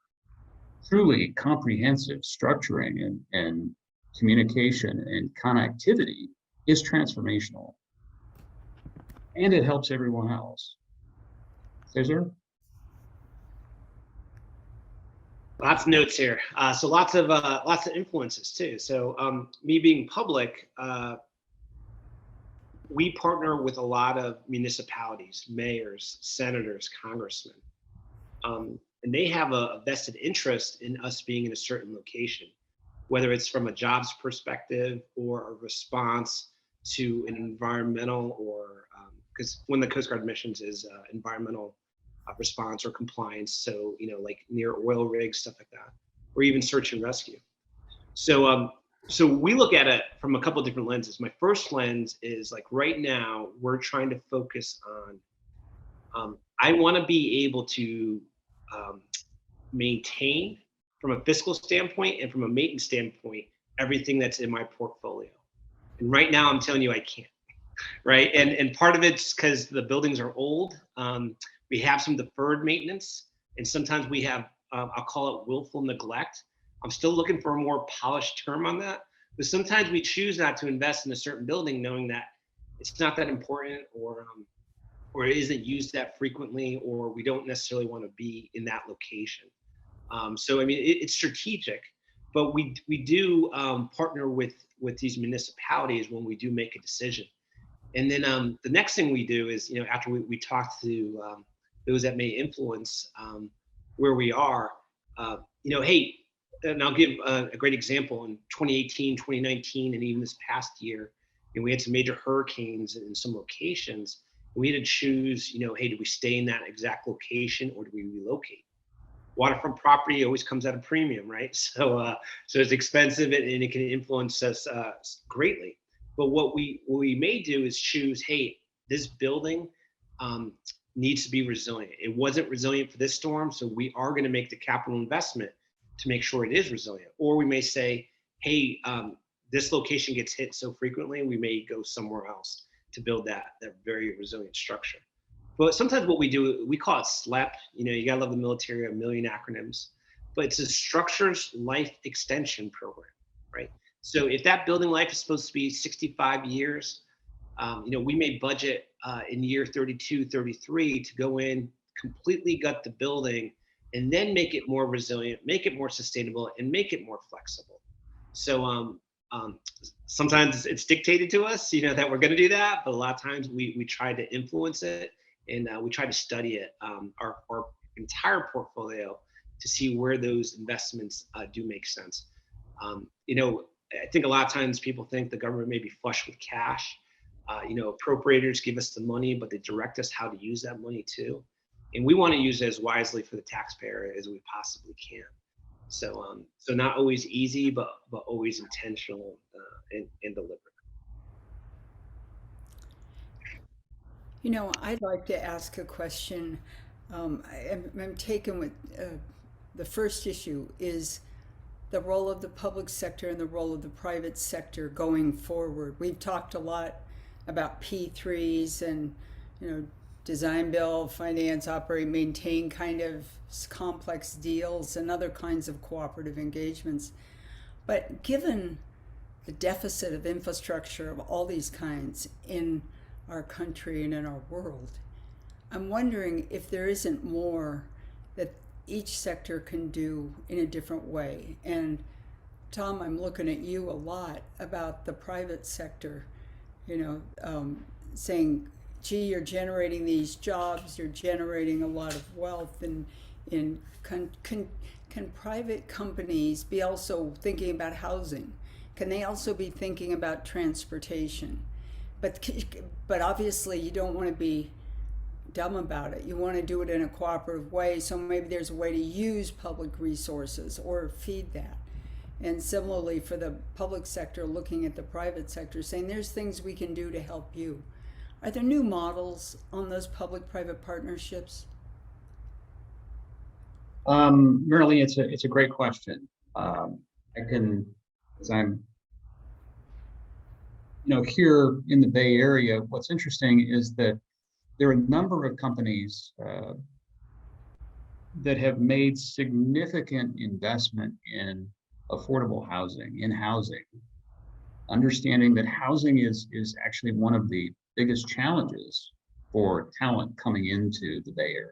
truly comprehensive structuring and communication and connectivity is transformational. And it helps everyone else. Cesar? Lots of notes here. So lots of influences too. So me being public, we partner with a lot of municipalities, mayors, senators, congressmen, and they have a vested interest in us being in a certain location, whether it's from a jobs perspective or a response to an environmental or because one of the Coast Guard missions is environmental response or compliance. So, like near oil rigs, stuff like that, or even search and rescue. So, so we look at it from a couple of different lenses. My first lens is like right now we're trying to focus on, I want to be able to maintain from a fiscal standpoint and from a maintenance standpoint, everything that's in my portfolio. And right now I'm telling you, I can't, right? And part of it's because the buildings are old. We have some deferred maintenance, and sometimes we have, I'll call it willful neglect. I'm still looking for a more polished term on that, but sometimes we choose not to invest in a certain building knowing that it's not that important or it isn't used that frequently, or we don't necessarily want to be in that location. So, I mean, it's strategic, but we do partner with these municipalities when we do make a decision. And then the next thing we do is, after we talk to those that may influence where we are, hey, and I'll give a great example. In 2018, 2019, and even this past year, we had some major hurricanes in some locations. We had to choose, hey, do we stay in that exact location or do we relocate? Waterfront property always comes at a premium, right? So it's expensive and it can influence us greatly. But what we may do is choose, hey, this building needs to be resilient. It wasn't resilient for this storm, so we are going to make the capital investment to make sure it is resilient. Or we may say, hey, this location gets hit so frequently, we may go somewhere else to build that very resilient structure. But sometimes what we do, we call it SLEP. You gotta love the military, a million acronyms, but it's a structures life extension program, right? So if that building life is supposed to be 65 years, we may budget in year 32, 33 to go in, completely gut the building, and then make it more resilient, make it more sustainable, and make it more flexible. So sometimes it's dictated to us, that we're going to do that, but a lot of times we try to influence it, and we try to study it, our entire portfolio, to see where those investments do make sense. You know, I think a lot of times people think the government may be flush with cash. You know, appropriators give us the money, but they direct us how to use that money too. And we want to use it as wisely for the taxpayer as we possibly can. So, so not always easy, but always intentional and deliberate. You know, I'd like to ask a question. I'm taken with the first issue is the role of the public sector and the role of the private sector going forward. We've talked a lot about P3s and, you know, design, build, finance, operate, maintain kind of complex deals and other kinds of cooperative engagements. But given the deficit of infrastructure of all these kinds in our country and in our world, I'm wondering if there isn't more that each sector can do in a different way. And Tom, I'm looking at you a lot about the private sector, you know, saying, gee, you're generating these jobs, you're generating a lot of wealth, and can private companies be also thinking about housing? Can they also be thinking about transportation? But obviously you don't want to be dumb about it. You want to do it in a cooperative way, so maybe there's a way to use public resources or feed that. And similarly for the public sector, looking at the private sector, saying there's things we can do to help you. Are there new models on those public-private partnerships? Marilee, it's a great question. As I'm, you know, here in the Bay Area, what's interesting is that there are a number of companies that have made significant investment in affordable housing, in housing, understanding that housing is actually one of the biggest challenges for talent coming into the Bay Area.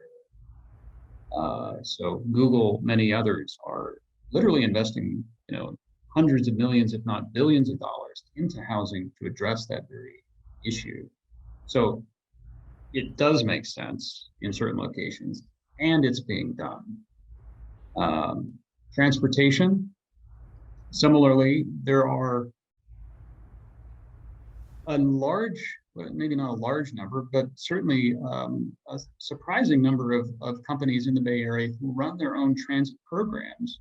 So Google, many others are literally investing, you know, hundreds of millions, if not billions of dollars into housing to address that very issue. So it does make sense in certain locations, and it's being done. Transportation, similarly, there are a large, maybe not a large number, but certainly a surprising number of companies in the Bay Area who run their own transit programs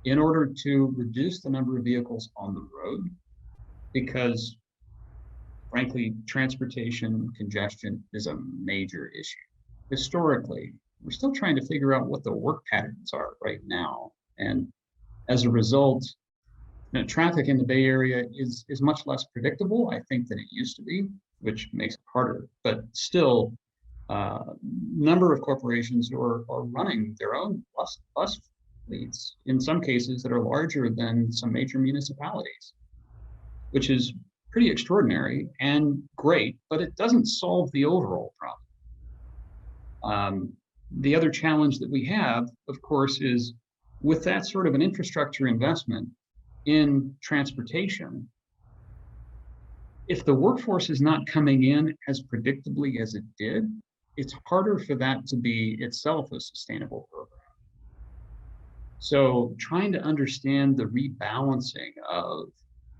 in order to reduce the number of vehicles on the road, because frankly, transportation congestion is a major issue. Historically, we're still trying to figure out what the work patterns are right now. And as a result, you know, traffic in the Bay Area is much less predictable, I think, than it used to be, which makes it harder. But still, number of corporations are running their own bus fleets, in some cases that are larger than some major municipalities, which is pretty extraordinary and great, but it doesn't solve the overall problem. The other challenge that we have, of course, is with that sort of an infrastructure investment in transportation, if the workforce is not coming in as predictably as it did, it's harder for that to be itself a sustainable program. So trying to understand the rebalancing of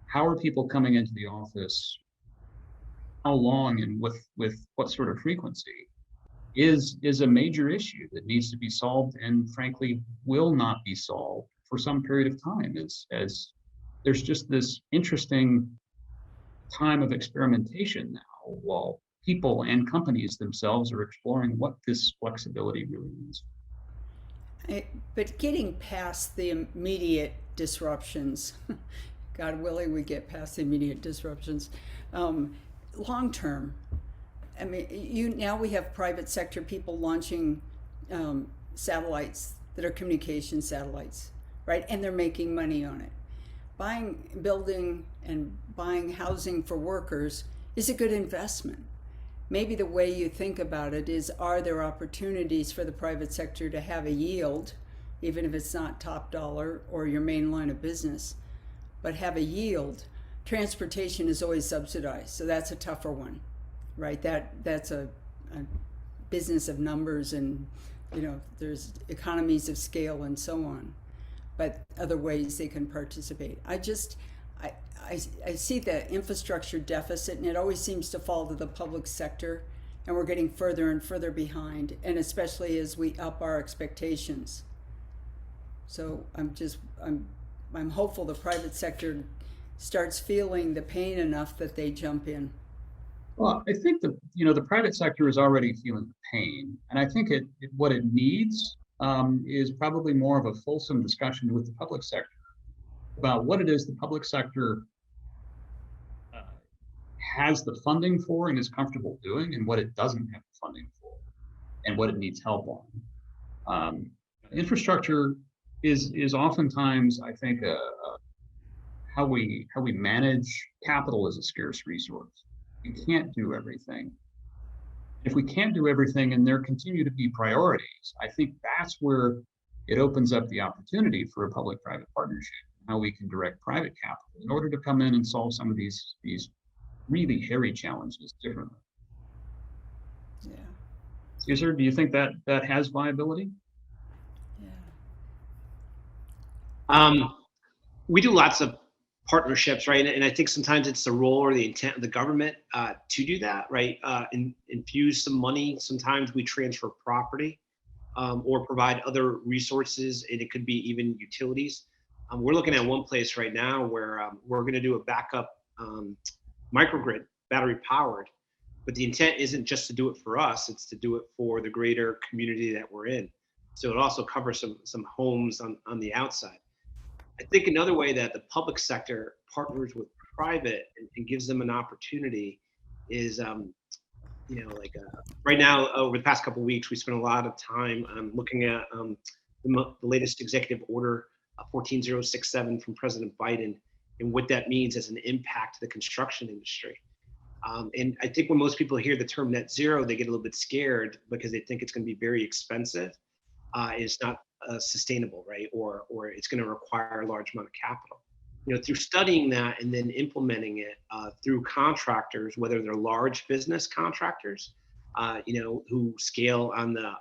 how are people coming into the office, how long, and with what sort of frequency is a major issue that needs to be solved, and frankly will not be solved for some period of time, as there's just this interesting time of experimentation now, while people and companies themselves are exploring what this flexibility really means. But getting past the immediate disruptions, God willing, we get past the immediate disruptions. Long term, I mean, now we have private sector people launching satellites that are communication satellites, right? And they're making money on it. Building and buying housing for workers is a good investment. Maybe the way you think about it is, are there opportunities for the private sector to have a yield, even if it's not top dollar or your main line of business, but have a yield? Transportation is always subsidized, so that's a tougher one, right? That's a business of numbers, and you know, there's economies of scale and so on. but other ways they can participate. I, I see the infrastructure deficit, and it always seems to fall to the public sector, and we're getting further and further behind, and especially as we up our expectations. So I'm hopeful the private sector starts feeling the pain enough that they jump in. Well, I think the private sector is already feeling the pain, and I think what it needs is probably more of a fulsome discussion with the public sector about what it is the public sector uh, has the funding for and is comfortable doing, and what it doesn't have the funding for, and what it needs help on. Infrastructure is oftentimes, I think, how we manage capital is a scarce resource. We can't do everything. If we can't do everything and there continue to be priorities, I think that's where it opens up the opportunity for a public-private partnership, how we can direct private capital in order to come in and solve some of these really hairy challenges differently. Yeah. Cesar, do you think that has viability? Yeah. We do lots of partnerships, right? And I think sometimes it's the role or the intent of the government to do that, right? Infuse some money. Sometimes we transfer property or provide other resources, and it could be even utilities. We're looking at one place right now where we're going to do a backup microgrid, battery powered, but the intent isn't just to do it for us; it's to do it for the greater community that we're in. So it also covers some homes on the outside. I think another way that the public sector partners with private and gives them an opportunity is, right now, over the past couple of weeks, we spent a lot of time looking at the latest executive order 14067 from President Biden and what that means as an impact to the construction industry. And I think when most people hear the term net zero, they get a little bit scared because they think it's going to be very expensive. It's not sustainable, right? Or it's going to require a large amount of capital. Through studying that and then implementing it through contractors, whether they're large business contractors, who scale on the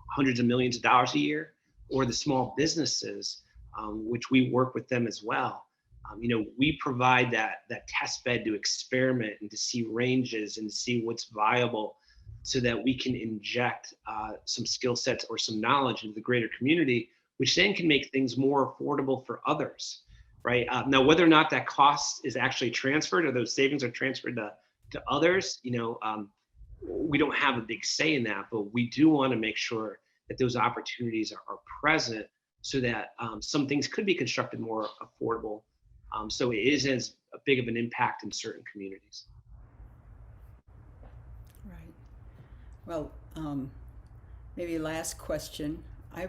hundreds of millions of dollars a year, or the small businesses, which we work with them as well. We provide that test bed to experiment and to see ranges and to see what's viable, so that we can inject some skill sets or some knowledge into the greater community, which then can make things more affordable for others, right? Now, whether or not that cost is actually transferred or those savings are transferred to others, we don't have a big say in that, but we do want to make sure that those opportunities are present, so that some things could be constructed more affordable, so it is as big of an impact in certain communities. Right. Well, maybe last question. I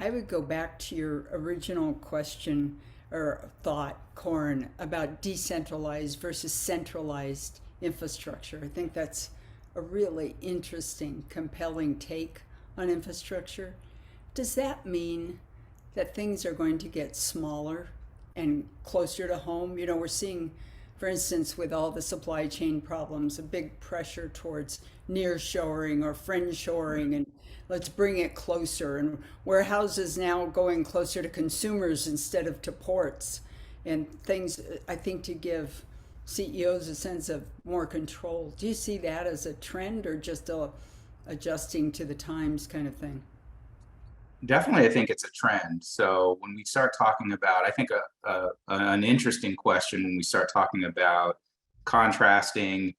would go back to your original question or thought, Korin, about decentralized versus centralized infrastructure. I think that's a really interesting, compelling take on infrastructure. Does that mean that things are going to get smaller and closer to home? We're seeing, for instance, with all the supply chain problems, a big pressure towards nearshoring or friendshoring, and let's bring it closer. And warehouses now going closer to consumers instead of to ports, and things, I think, to give CEOs a sense of more control. Do you see that as a trend, or just adjusting to the times kind of thing? Definitely, I think it's a trend. So when we start talking about, I think an interesting question when we start talking about contrasting,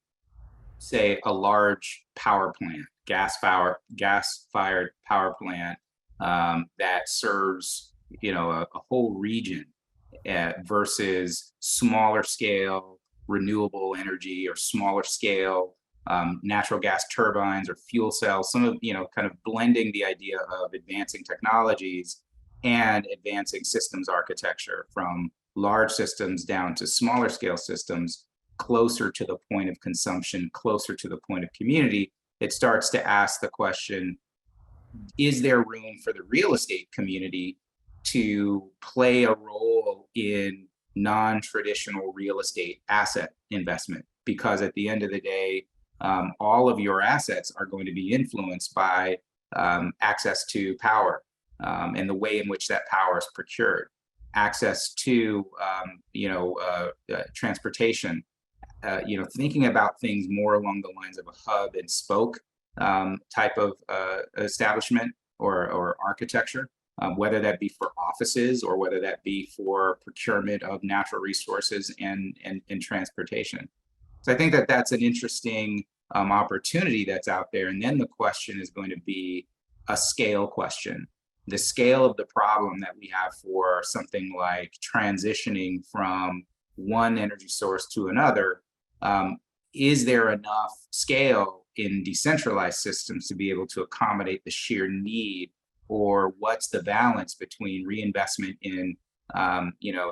say, a large power plant, gas-fired power plant that serves, a whole region, versus smaller scale renewable energy or smaller scale natural gas turbines or fuel cells, some of, kind of blending the idea of advancing technologies and advancing systems architecture from large systems down to smaller scale systems, closer to the point of consumption, closer to the point of community. It starts to ask the question, is there room for the real estate community to play a role in non-traditional real estate asset investment? Because at the end of the day, all of your assets are going to be influenced by access to power, and the way in which that power is procured, access to transportation, thinking about things more along the lines of a hub and spoke type of establishment or architecture, whether that be for offices or whether that be for procurement of natural resources and transportation. So I think that that's an interesting opportunity that's out there. And then the question is going to be a scale question. The scale of the problem that we have for something like transitioning from one energy source to another, is there enough scale in decentralized systems to be able to accommodate the sheer need, or what's the balance between reinvestment in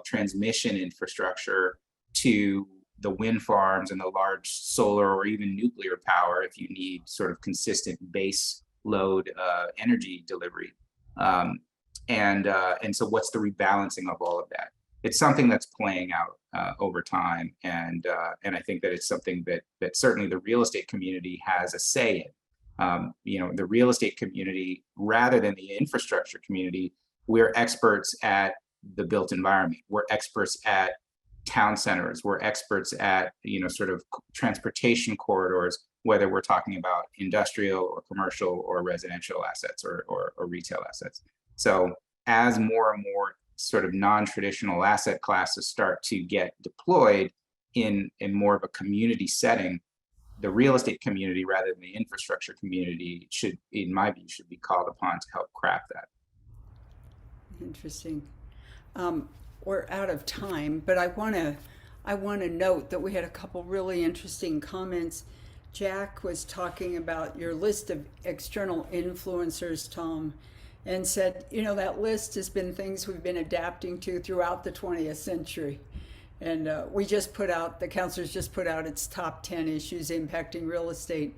transmission infrastructure to the wind farms and the large solar or even nuclear power if you need sort of consistent base load energy delivery, and so what's the rebalancing of all of that? It's something that's playing out over time, and I think that it's something that certainly the real estate community has a say in. The real estate community, rather than the infrastructure community, we're experts at the built environment. We're experts at town centers. We're experts at sort of transportation corridors, whether we're talking about industrial or commercial or residential assets or retail assets. So as more and more sort of non-traditional asset classes start to get deployed in more of a community setting, the real estate community, rather than the infrastructure community, should, in my view, should be called upon to help craft that. Interesting. We're out of time, but I want to note that we had a couple really interesting comments. Jack was talking about your list of external influencers, Tom, and said, that list has been things we've been adapting to throughout the 20th century. And the councilors just put out its top 10 issues impacting real estate.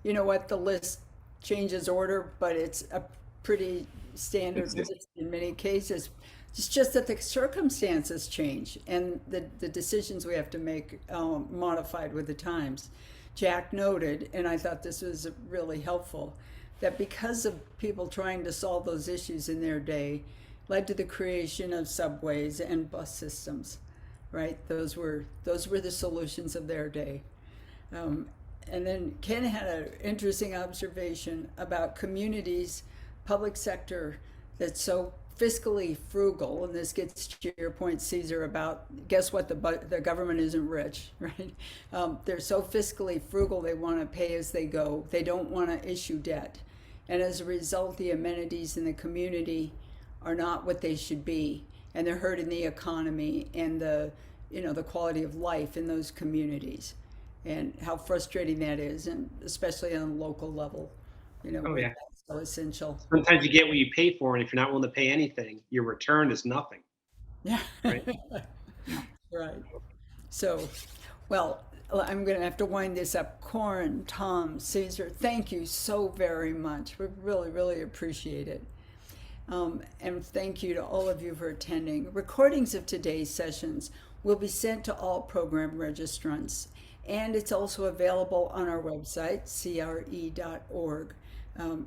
You know what? The list changes order, but it's a pretty standard list in many cases. It's just that the circumstances change and the decisions we have to make modified with the times. Jack noted, and I thought this was really helpful, that because of people trying to solve those issues in their day, led to the creation of subways and bus systems, right? Those were the solutions of their day. And then Ken had an interesting observation about communities, public sector that's so fiscally frugal, and this gets to your point, Cesar, about guess what, the government isn't rich, right? They're so fiscally frugal, they want to pay as they go. They don't want to issue debt. And as a result, the amenities in the community are not what they should be, and they're hurting the economy and the quality of life in those communities, and how frustrating that is, and especially on a local level, Oh, yeah. that's so essential. Sometimes you get what you pay for, and if you're not willing to pay anything, your return is nothing. Yeah. Right. Right. So, well, I'm going to have to wind this up. Korin, Tom, Cesar, thank you so very much. We really, really appreciate it. And thank you to all of you for attending. Recordings of today's sessions will be sent to all program registrants, and it's also available on our website, cre.org,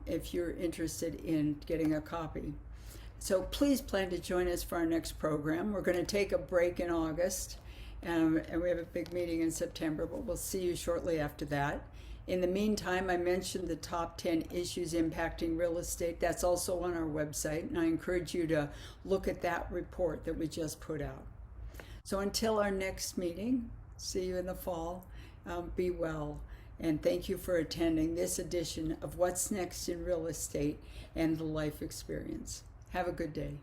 if you're interested in getting a copy. So please plan to join us for our next program. We're going to take a break in August, and we have a big meeting in September, but we'll see you shortly after that. In the meantime, I mentioned the top 10 issues impacting real estate. That's also on our website, and I encourage you to look at that report that we just put out. So until our next meeting, see you in the fall. Be well, and thank you for attending this edition of What's Next in Real Estate and the Life Experience. Have a good day.